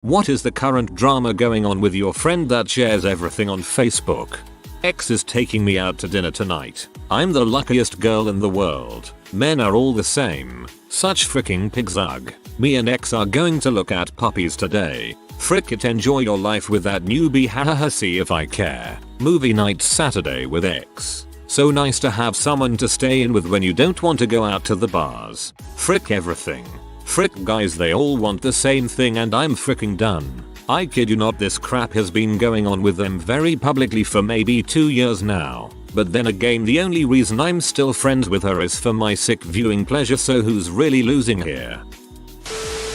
What is the current drama going on with your friend that shares everything on Facebook? X is taking me out to dinner tonight. I'm the luckiest girl in the world. Men are all the same. Such freaking pigs ugh. Me and X are going to look at puppies today. Frick it, enjoy your life with that newbie, hahaha, see if I care. Movie night Saturday with X. So nice to have someone to stay in with when you don't want to go out to the bars. Frick everything. Frick guys, they all want the same thing and I'm fricking done. I kid you not, this crap has been going on with them very publicly for maybe 2 years now. But then again, the only reason I'm still friends with her is for my sick viewing pleasure, so who's really losing here?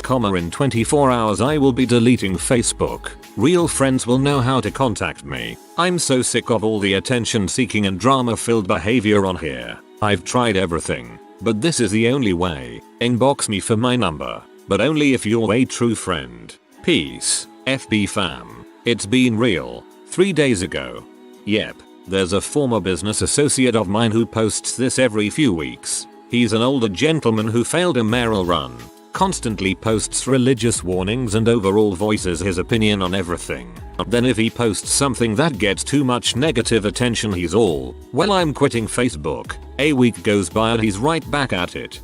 In 24 hours I will be deleting Facebook. Real friends will know how to contact me. I'm so sick of all the attention seeking and drama filled behavior on here. I've tried everything, but this is the only way. Inbox me for my number, but only if you're a true friend. Peace, FB fam. It's been real. 3 days ago. Yep, there's a former business associate of mine who posts this every few weeks. He's an older gentleman who failed a mayoral run. Constantly posts religious warnings and overall voices his opinion on everything. Then if he posts something that gets too much negative attention, he's all, well, I'm quitting Facebook. A week goes by and he's right back at it.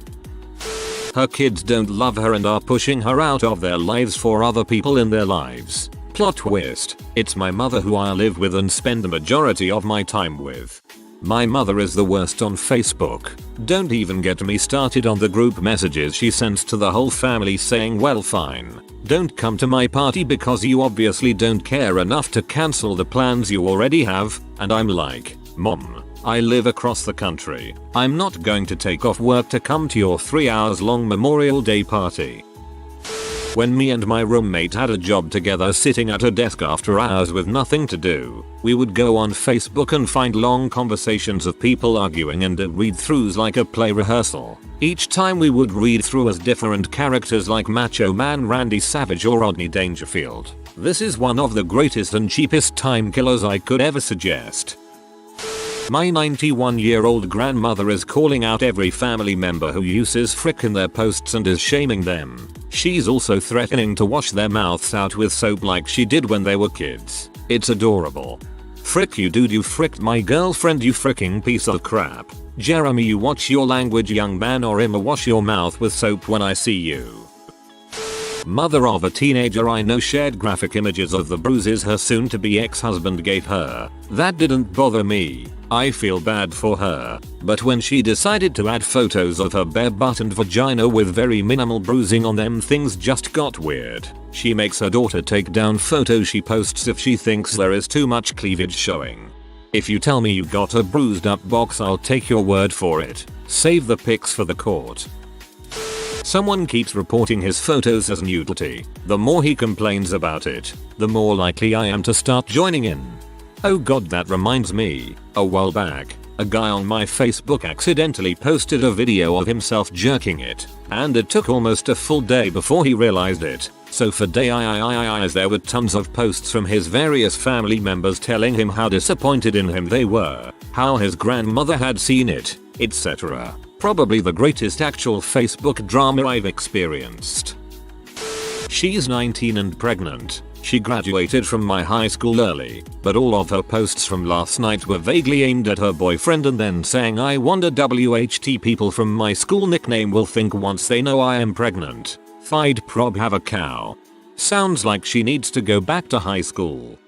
Her kids don't love her and are pushing her out of their lives for other people in their lives. Plot twist, it's my mother who I live with and spend the majority of my time with. My mother is the worst on Facebook. Don't even get me started on the group messages she sends to the whole family saying, well fine, don't come to my party because you obviously don't care enough to cancel the plans you already have, and I'm like, Mom, I live across the country. I'm not going to take off work to come to your 3 hours long Memorial Day party. When me and my roommate had a job together sitting at a desk after hours with nothing to do, we would go on Facebook and find long conversations of people arguing and read-throughs like a play rehearsal. Each time we would read through as different characters like Macho Man Randy Savage or Rodney Dangerfield. This is one of the greatest and cheapest time killers I could ever suggest. My 91-year-old grandmother is calling out every family member who uses frick in their posts and is shaming them. She's also threatening to wash their mouths out with soap like she did when they were kids. It's adorable. Frick you dude, you fricked my girlfriend, you fricking piece of crap. Jeremy, you watch your language young man, or Emma, wash your mouth with soap when I see you. Mother of a teenager I know shared graphic images of the bruises her soon-to-be ex-husband gave her. That didn't bother me. I feel bad for her. But when she decided to add photos of her bare butt and vagina with very minimal bruising on them, things just got weird. She makes her daughter take down photos she posts if she thinks there is too much cleavage showing. If you tell me you got a bruised up box, I'll take your word for it. Save the pics for the court. Someone keeps reporting his photos as nudity. The more he complains about it, the more likely I am to start joining in. Oh god, that reminds me. A while back, a guy on my Facebook accidentally posted a video of himself jerking it, and it took almost a full day before he realized it. So for days there were tons of posts from his various family members telling him how disappointed in him they were, how his grandmother had seen it, etc. Probably the greatest actual Facebook drama I've experienced. She's 19 and pregnant. She graduated from my high school early, but all of her posts from last night were vaguely aimed at her boyfriend and then saying, I wonder WHT people from my school nickname will think once they know I am pregnant. I'd prob have a cow. Sounds like she needs to go back to high school.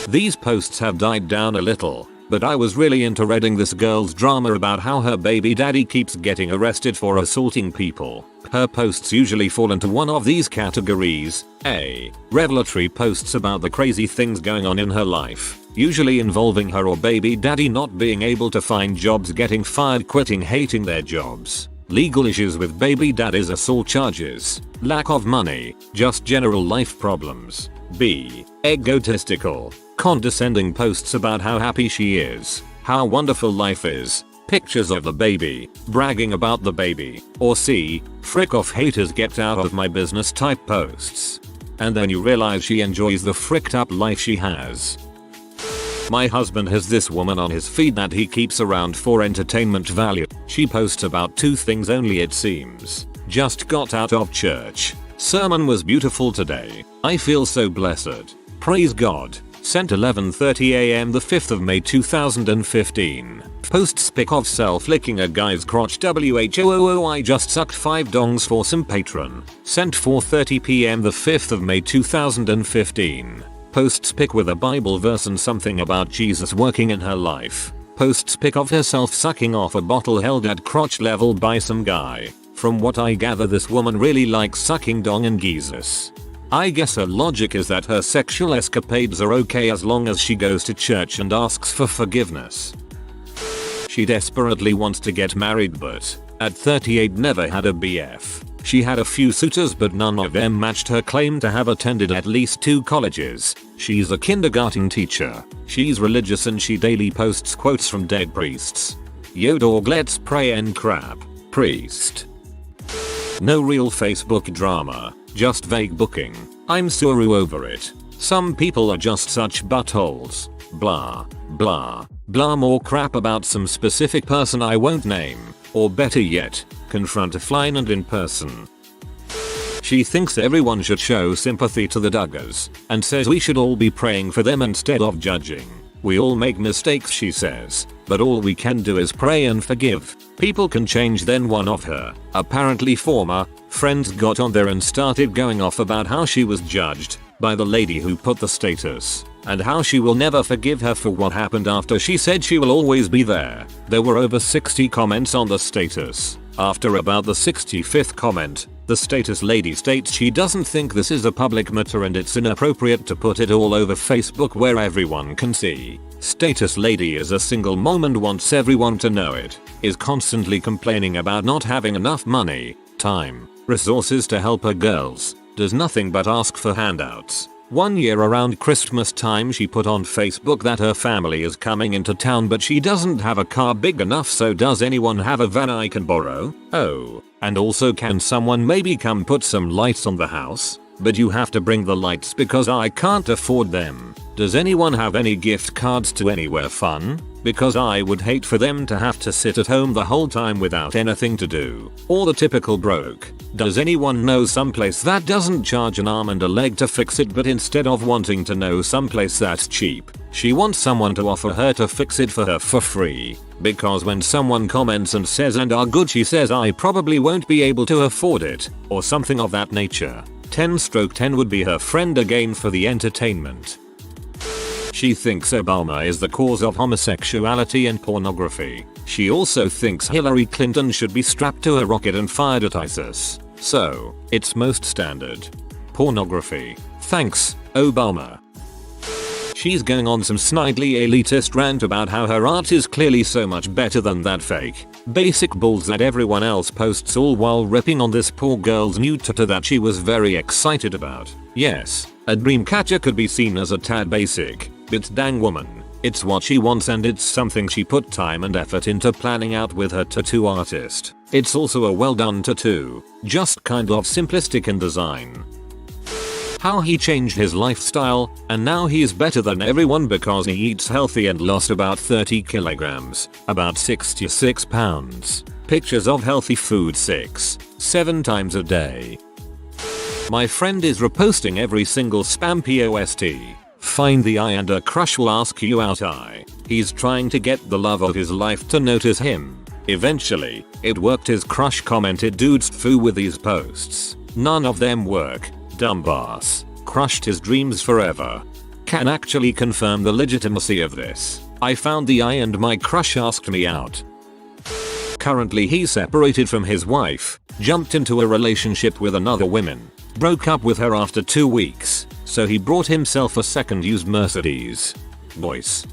These posts have died down a little, but I was really into reading this girl's drama about how her baby daddy keeps getting arrested for assaulting people. Her posts usually fall into one of these categories. A. Revelatory posts about the crazy things going on in her life, usually involving her or baby daddy not being able to find jobs, getting fired, quitting, hating their jobs. Legal issues with baby daddy's assault charges, lack of money, just general life problems. B. Egotistical, condescending posts about how happy she is, how wonderful life is, pictures of the baby, bragging about the baby. Or C. Frick off, haters get out of my business type posts. And then you realize she enjoys the fricked up life she has. My husband has this woman on his feed that he keeps around for entertainment value. She posts about 2 things only, it seems. Just got out of church. Sermon was beautiful today. I feel so blessed. Praise God. Sent 11:30 am the 5th of May 2015. Posts pic of self licking a guy's crotch. WHOOO I just sucked 5 dongs for some patron. Sent 4:30 pm the 5th of May 2015. Posts pic with a Bible verse and something about Jesus working in her life. Posts pic of herself sucking off a bottle held at crotch level by some guy. From what I gather, this woman really likes sucking dong and Jesus. I guess her logic is that her sexual escapades are okay as long as she goes to church and asks for forgiveness. She desperately wants to get married but, at 38, never had a BF. She had a few suitors but none of them matched her claim to have attended at least 2 colleges. She's a kindergarten teacher. She's religious and she daily posts quotes from dead priests. Yo dog, let's pray and crap. Priest. No real Facebook drama, just Vaguebooking. I'm suru over it. Some people are just such buttholes. Blah, blah, blah. More crap about some specific person I won't name. Or better yet, confront offline and in person. She thinks everyone should show sympathy to the Duggars, and says we should all be praying for them instead of judging. We all make mistakes, she says, but all we can do is pray and forgive. People can change. Then one of her, apparently former, friends got on there and started going off about how she was judged by the lady who put the status, and how she will never forgive her for what happened after she said she will always be there. There were over 60 comments on the status. After about the 65th comment, the status lady states she doesn't think this is a public matter and it's inappropriate to put it all over Facebook where everyone can see. Status lady is a single mom and wants everyone to know it. Is constantly complaining about not having enough money, time, resources to help her girls. Does nothing but ask for handouts. One year around Christmas time she put on Facebook that her family is coming into town but she doesn't have a car big enough, so does anyone have a van I can borrow? Oh, and also can someone maybe come put some lights on the house? But you have to bring the lights because I can't afford them. Does anyone have any gift cards to anywhere fun? Because I would hate for them to have to sit at home the whole time without anything to do. Or the typical broke. Does anyone know someplace that doesn't charge an arm and a leg to fix it, but instead of wanting to know someplace that's cheap, she wants someone to offer her to fix it for her for free? Because when someone comments and says and are good, she says I probably won't be able to afford it, or something of that nature. 10/10 would be her friend again for the entertainment. She thinks Obama is the cause of homosexuality and pornography. She also thinks Hillary Clinton should be strapped to a rocket and fired at ISIS. So, it's most standard. Pornography. Thanks, Obama. She's going on some snidely elitist rant about how her art is clearly so much better than that fake, basic bulls that everyone else posts, all while ripping on this poor girl's new tattoo that she was very excited about. Yes, a dream catcher could be seen as a tad basic, but dang woman, it's what she wants and it's something she put time and effort into planning out with her tattoo artist. It's also a well done tattoo, just kind of simplistic in design. How he changed his lifestyle, and now he's better than everyone because he eats healthy and lost about 30 kilograms, about 66 pounds. Pictures of healthy food 6-7 times a day. My friend is reposting every single spam post. Find the eye and a crush will ask you out. He's trying to get the love of his life to notice him. Eventually, it worked. His crush commented dude's foo with these posts. None of them work. Dumbass. Crushed his dreams forever. Can actually confirm the legitimacy of this. I found the eye and my crush asked me out. Currently he's separated from his wife, jumped into a relationship with another woman, broke up with her after 2 weeks, so he brought himself a second used Mercedes. Voice.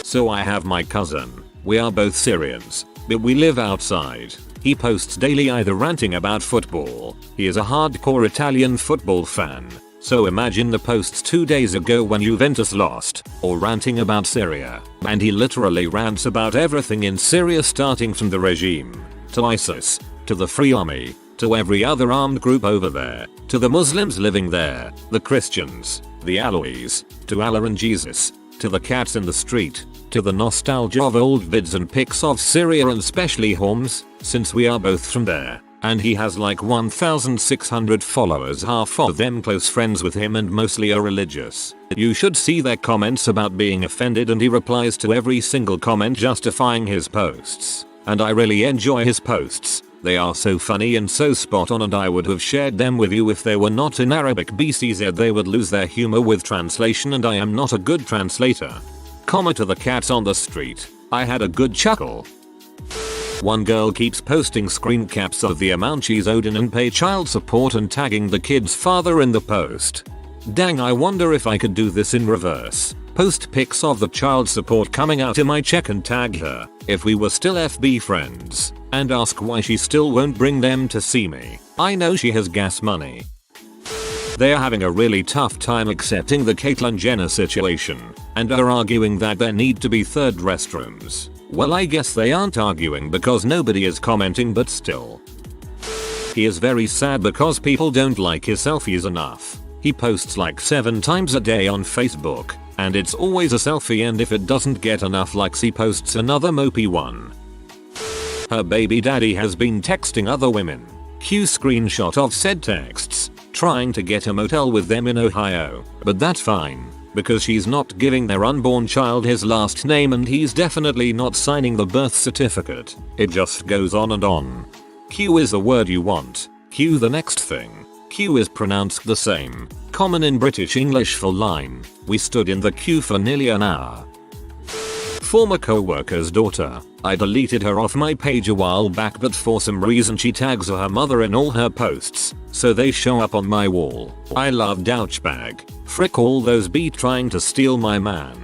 So I have my cousin. We are both Syrians, but we live outside. He posts daily either ranting about football, he is a hardcore Italian football fan, so imagine the posts 2 days ago when Juventus lost, or ranting about Syria, and he literally rants about everything in Syria, starting from the regime, to ISIS, to the Free Army, to every other armed group over there, to the Muslims living there, the Christians, the Alawis, to Allah and Jesus, to the cats in the street, to the nostalgia of old vids and pics of Syria and especially Homs, since we are both from there. And he has like 1,600 followers, half of them close friends with him and mostly are religious. You should see their comments about being offended, and he replies to every single comment justifying his posts. And I really enjoy his posts. They are so funny and so spot on, and I would have shared them with you if they were not in Arabic BCZ. They would lose their humor with translation, and I am not a good translator. Comma to the cats on the street. I had a good chuckle. One girl keeps posting screen caps of the amount she's owed in unpaid child support and tagging the kid's father in the post. Dang, I wonder if I could do this in reverse. Post pics of the child support coming out in my check and tag her, if we were still FB friends, and ask why she still won't bring them to see me. I know she has gas money. They are having a really tough time accepting the Caitlyn Jenner situation, and are arguing that there need to be third restrooms. Well, I guess they aren't arguing because nobody is commenting, but still. He is very sad because people don't like his selfies enough. He posts like 7 times a day on Facebook, and it's always a selfie, and if it doesn't get enough likes he posts another mopey one. Her baby daddy has been texting other women. Cue screenshot of said texts, trying to get a motel with them in Ohio, but that's fine, because she's not giving their unborn child his last name, and he's definitely not signing the birth certificate. It just goes on and on. Q is the word you want. Q the next thing. Q is pronounced the same. Common in British English for line. We stood in the queue for nearly an hour. Former co-worker's daughter. I deleted her off my page a while back, but for some reason she tags her mother in all her posts, so they show up on my wall. I love douchebag. Frick all those be trying to steal my man.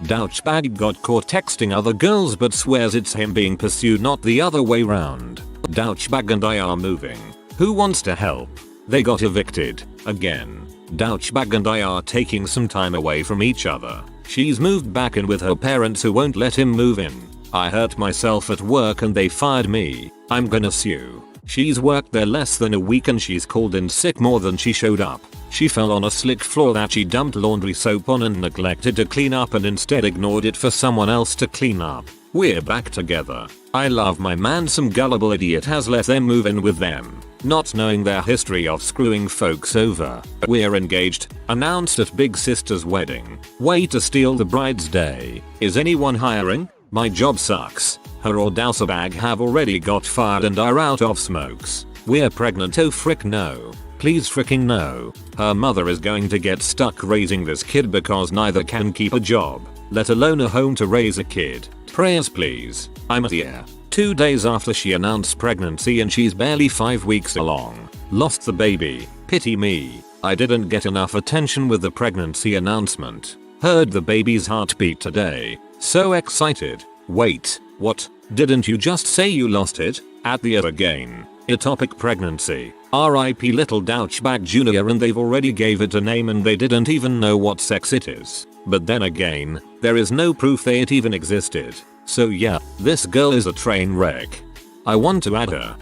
Douchebag got caught texting other girls but swears it's him being pursued, not the other way round. Douchebag and I are moving. Who wants to help? They got evicted. Again. Douchebag and I are taking some time away from each other. She's moved back in with her parents who won't let him move in. I hurt myself at work and they fired me. I'm gonna sue. She's worked there less than a week and she's called in sick more than she showed up. She fell on a slick floor that she dumped laundry soap on and neglected to clean up, and instead ignored it for someone else to clean up. We're back together. I love my man. Some gullible idiot has let them move in with them, not knowing their history of screwing folks over. We're engaged. Announced at big sister's wedding. Way to steal the bride's day. Is anyone hiring? My job sucks. Her or douchebag have already got fired and are out of smokes. We're pregnant. Oh frick no. Please fricking no. Her mother is going to get stuck raising this kid because neither can keep a job, let alone a home to raise a kid. Prayers please. I'm at the air. 2 days after she announced pregnancy and she's barely 5 weeks along. Lost the baby. Pity me. I didn't get enough attention with the pregnancy announcement. Heard the baby's heartbeat today. So excited. Wait, what? Didn't you just say you lost it? At the air again. Ectopic pregnancy. RIP little douchebag junior, and they've already gave it a name and they didn't even know what sex it is. But then again, there is no proof that it even existed. So yeah, this girl is a train wreck. I want to add her.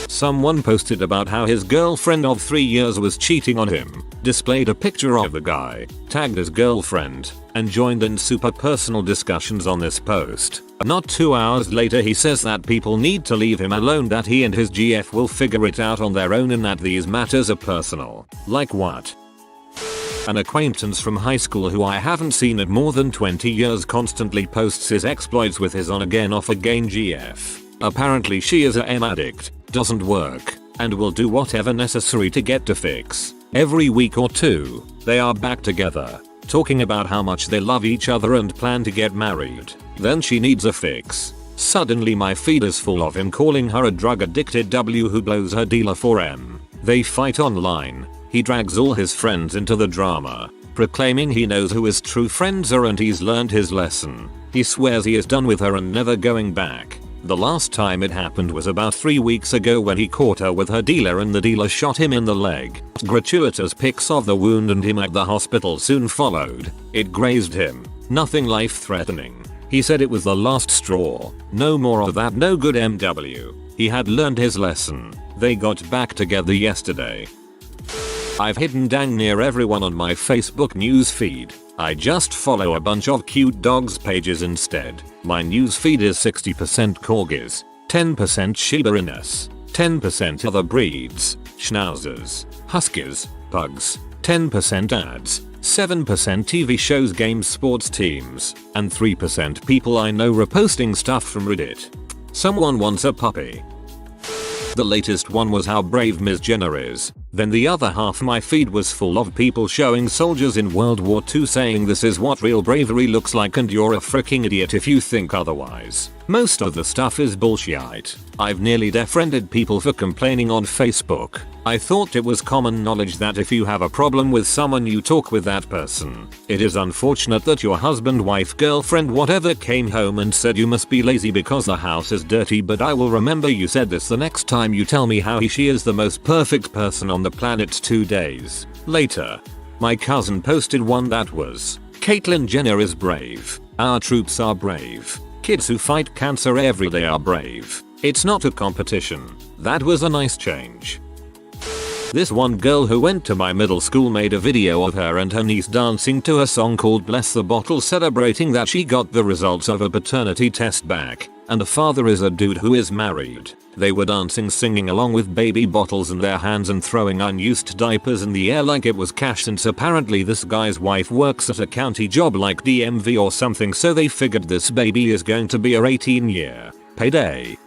Someone posted about how his girlfriend of 3 years was cheating on him, displayed a picture of the guy, tagged his girlfriend, and joined in super personal discussions on this post. Not 2 hours later he says that people need to leave him alone, that he and his GF will figure it out on their own, and that these matters are personal. Like what? An acquaintance from high school who I haven't seen in more than 20 years constantly posts his exploits with his on again off again GF. Apparently she is a M addict, doesn't work, and will do whatever necessary to get to fix. Every week or two, they are back together, talking about how much they love each other and plan to get married. Then she needs a fix. Suddenly my feed is full of him calling her a drug addicted W who blows her dealer for M. They fight online. He drags all his friends into the drama, proclaiming he knows who his true friends are and he's learned his lesson. He swears he is done with her and never going back. The last time it happened was about 3 weeks ago when he caught her with her dealer and the dealer shot him in the leg. Gratuitous pics of the wound and him at the hospital soon followed. It grazed him. Nothing life-threatening. He said it was the last straw. No more of that no good MW. He had learned his lesson. They got back together yesterday. I've hidden dang near everyone on my Facebook news feed. I just follow a bunch of cute dogs pages instead. My news feed is 60% corgis, 10% Shiba Inus, 10% other breeds, schnauzers, huskies, pugs, 10% ads, 7% TV shows, games, sports teams, and 3% people I know reposting stuff from Reddit. Someone wants a puppy. The latest one was how brave Ms. Jenner is. Then the other half my feed was full of people showing soldiers in World War II saying this is what real bravery looks like and you're a freaking idiot if you think otherwise. Most of the stuff is bullshit. I've nearly defriended people for complaining on Facebook. I thought it was common knowledge that if you have a problem with someone you talk with that person. It is unfortunate that your husband, wife, girlfriend, whatever came home and said you must be lazy because the house is dirty, but I will remember you said this the next time you tell me how she is the most perfect person on the planet 2 days later. My cousin posted one that was, Caitlyn Jenner is brave. Our troops are brave. Kids who fight cancer every day are brave. It's not a competition. That was a nice change. This one girl who went to my middle school made a video of her and her niece dancing to a song called Bless the Bottle, celebrating that she got the results of a paternity test back, and the father is a dude who is married. They were dancing, singing along with baby bottles in their hands and throwing unused diapers in the air like it was cash, since apparently this guy's wife works at a county job like DMV or something, so they figured this baby is going to be her 18-year payday.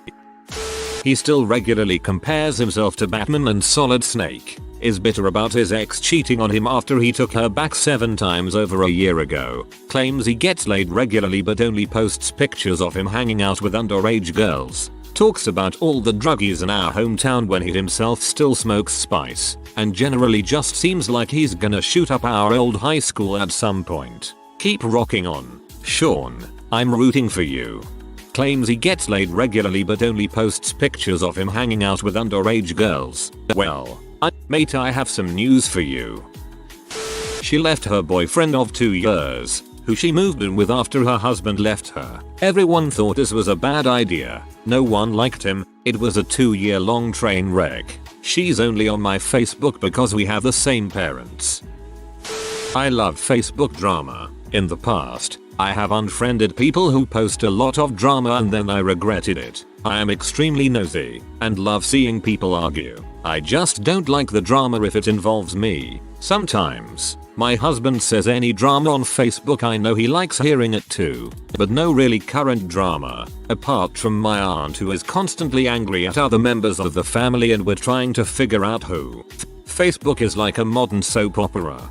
He still regularly compares himself to Batman and Solid Snake, is bitter about his ex cheating on him after he took her back 7 times over a year ago, claims he gets laid regularly but only posts pictures of him hanging out with underage girls, talks about all the druggies in our hometown when he himself still smokes spice, and generally just seems like he's gonna shoot up our old high school at some point. Keep rocking on, Sean. I'm rooting for you. Claims he gets laid regularly but only posts pictures of him hanging out with underage girls. Well, mate, I have some news for you. She left her boyfriend of 2 years, who she moved in with after her husband left her. Everyone thought this was a bad idea. No one liked him. It was a 2-year-long train wreck. She's only on my Facebook because we have the same parents. I love Facebook drama. In the past, I have unfriended people who post a lot of drama and then I regretted it. I am extremely nosy and love seeing people argue. I just don't like the drama if it involves me. Sometimes, my husband says any drama on Facebook, I know he likes hearing it too. But no really current drama, apart from my aunt who is constantly angry at other members of the family and we're trying to figure out who. Facebook is like a modern soap opera.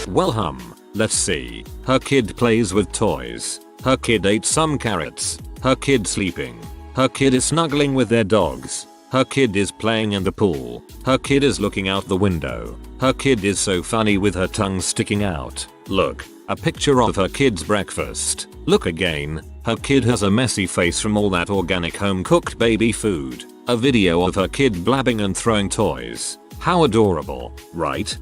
Well, let's see. Her kid plays with toys. Her kid ate some carrots. Her kid sleeping. Her kid is snuggling with their dogs. Her kid is playing in the pool. Her kid is looking out the window. Her kid is so funny with her tongue sticking out. Look, a picture of her kid's breakfast. Look again. Her kid has a messy face from all that organic home cooked baby food. A video of her kid blabbing and throwing toys. How adorable, right?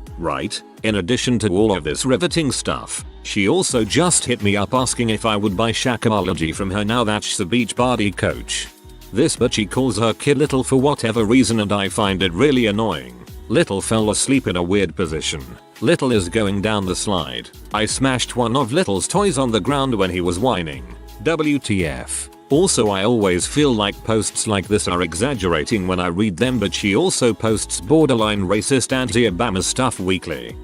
In addition to all of this riveting stuff, she also just hit me up asking if I would buy Shakeology from her now that she's a Beachbody coach. But she calls her kid Little for whatever reason and I find it really annoying. Little fell asleep in a weird position. Little is going down the slide. I smashed one of Little's toys on the ground when he was whining. WTF. Also, I always feel like posts like this are exaggerating when I read them, but she also posts borderline racist anti-Obama stuff weekly.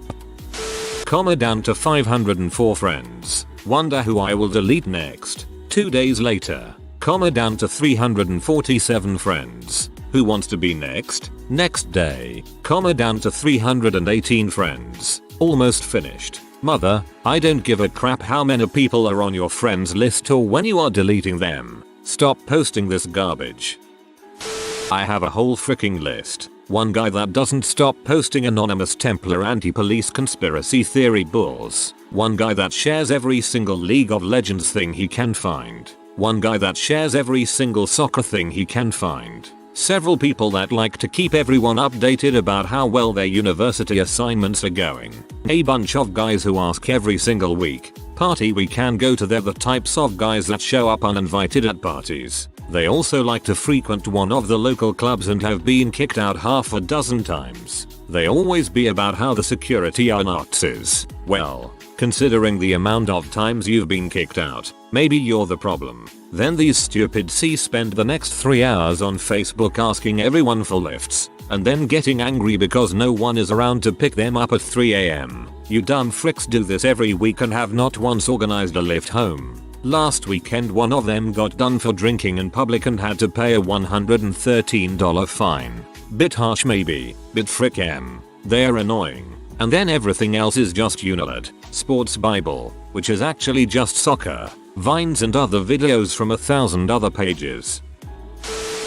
Down to 504 friends. Wonder who I will delete next. 2 days later. Down to 347 friends. Who wants to be next? Next day. Down to 318 friends. Almost finished. Mother, I don't give a crap how many people are on your friends list or when you are deleting them. Stop posting this garbage. I have a whole freaking list. One guy that doesn't stop posting anonymous Templar anti-police conspiracy theory bulls. One guy that shares every single League of Legends thing he can find. One guy that shares every single soccer thing he can find. Several people that like to keep everyone updated about how well their university assignments are going. A bunch of guys who ask every single week, party we can go to. They're the types of guys that show up uninvited at parties. They also like to frequent one of the local clubs and have been kicked out half a dozen times. They always be about how the security are Nazis. Well, Considering the amount of times you've been kicked out, maybe you're the problem. Then these stupid C's spend the next 3 hours on Facebook asking everyone for lifts, and then getting angry because no one is around to pick them up at 3 AM. You dumb fricks do this every week and have not once organized a lift home. Last weekend one of them got done for drinking in public and had to pay a $113 fine. Bit harsh maybe, but frick em. They're annoying. And then everything else is just Unilet, Sports Bible, which is actually just soccer, vines and other videos from 1,000 other pages.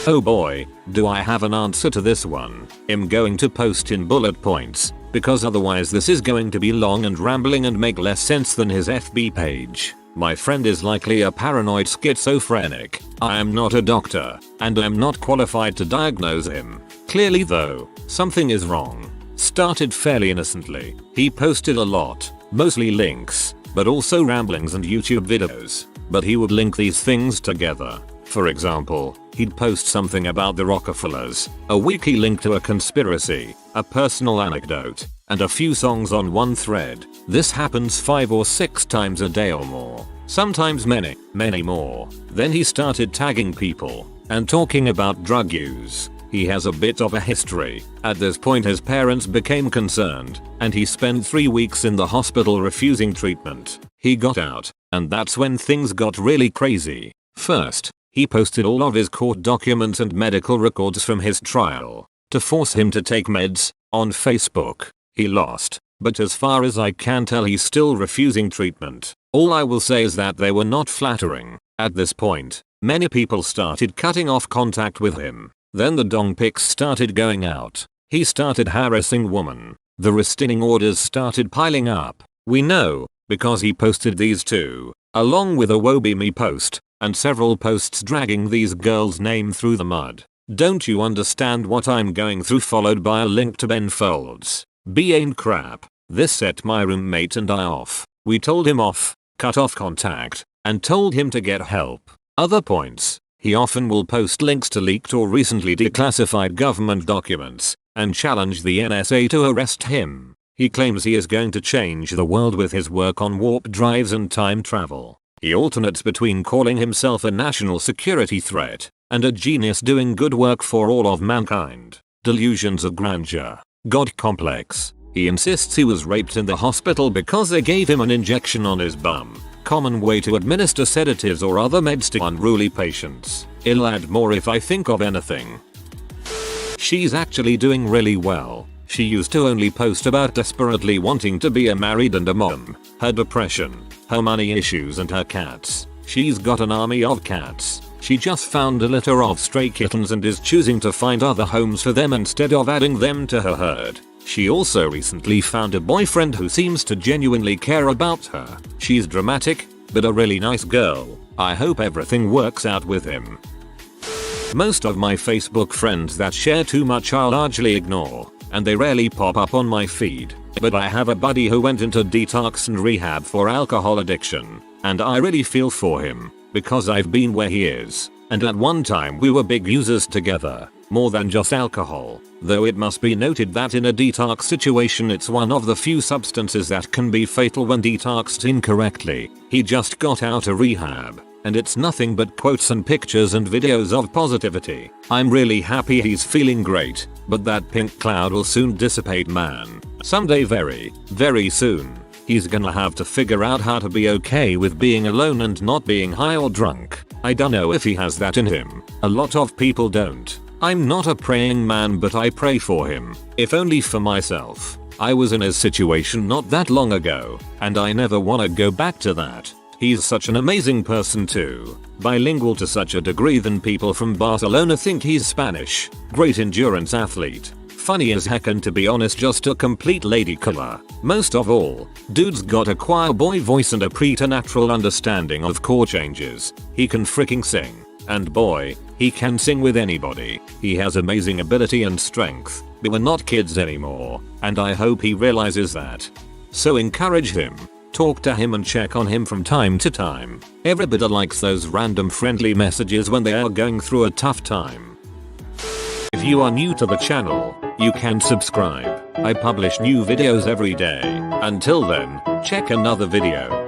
Oh boy, do I have an answer to this one. I'm going to post in bullet points, because otherwise this is going to be long and rambling and make less sense than his FB page. My friend is likely a paranoid schizophrenic. I am not a doctor, and I'm not qualified to diagnose him. Clearly though, something is wrong. Started fairly innocently. He posted a lot, mostly links, but also ramblings and YouTube videos. But he would link these things together. For example, he'd post something about the Rockefellers, a wiki link to a conspiracy, a personal anecdote, and a few songs on one thread. This happens 5 or 6 times a day or more. Sometimes many more. Then he started tagging people and talking about drug use. He has a bit of a history. At this point his parents became concerned, and he spent 3 weeks in the hospital refusing treatment. He got out, and that's when things got really crazy. First, he posted all of his court documents and medical records from his trial to force him to take meds on Facebook. He lost, but as far as I can tell he's still refusing treatment. All I will say is that they were not flattering. At this point, many people started cutting off contact with him. Then the dong pics started going out. He started harassing women. The restraining orders started piling up. We know, because he posted these too, along with a woe be me post, and several posts dragging these girls' name through the mud. Don't you understand what I'm going through, followed by a link to Ben Folds. B ain't crap. This set my roommate and I off. We told him off, cut off contact, and told him to get help. Other points. He often will post links to leaked or recently declassified government documents and challenge the NSA to arrest him. He claims he is going to change the world with his work on warp drives and time travel. He alternates between calling himself a national security threat and a genius doing good work for all of mankind. Delusions of grandeur. God complex. He insists he was raped in the hospital because they gave him an injection on his bum. Common way to administer sedatives or other meds to unruly patients. I'll add more if I think of anything. She's actually doing really well. She used to only post about desperately wanting to be a married and a mom, her depression, her money issues and her cats. She's got an army of cats. She just found a litter of stray kittens and is choosing to find other homes for them instead of adding them to her herd. She also recently found a boyfriend who seems to genuinely care about her. She's dramatic, but a really nice girl. I hope everything works out with him. Most of my Facebook friends that share too much I'll largely ignore, and they rarely pop up on my feed. But I have a buddy who went into detox and rehab for alcohol addiction, and I really feel for him, because I've been where he is, and at one time we were big users together. More than just alcohol, though it must be noted that in a detox situation it's one of the few substances that can be fatal when detoxed incorrectly. He just got out of rehab, and it's nothing but quotes and pictures and videos of positivity. I'm really happy he's feeling great, but that pink cloud will soon dissipate, man. Someday, very, very soon. He's gonna have to figure out how to be okay with being alone and not being high or drunk. I don't know if he has that in him. A lot of people don't. I'm not a praying man, but I pray for him, if only for myself. I was in his situation not that long ago, and I never wanna go back to that. He's such an amazing person too. Bilingual to such a degree that people from Barcelona think he's Spanish. Great endurance athlete. Funny as heck, and to be honest just a complete lady killer. Most of all, dude's got a choir boy voice and a preternatural understanding of chord changes. He can freaking sing. And boy, he can sing with anybody. He has amazing ability and strength, but we're not kids anymore, and I hope he realizes that. So encourage him, talk to him and check on him from time to time. Everybody likes those random friendly messages when they are going through a tough time. If you are new to the channel, you can subscribe. I publish new videos every day. Until then, check another video.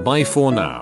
Bye for now.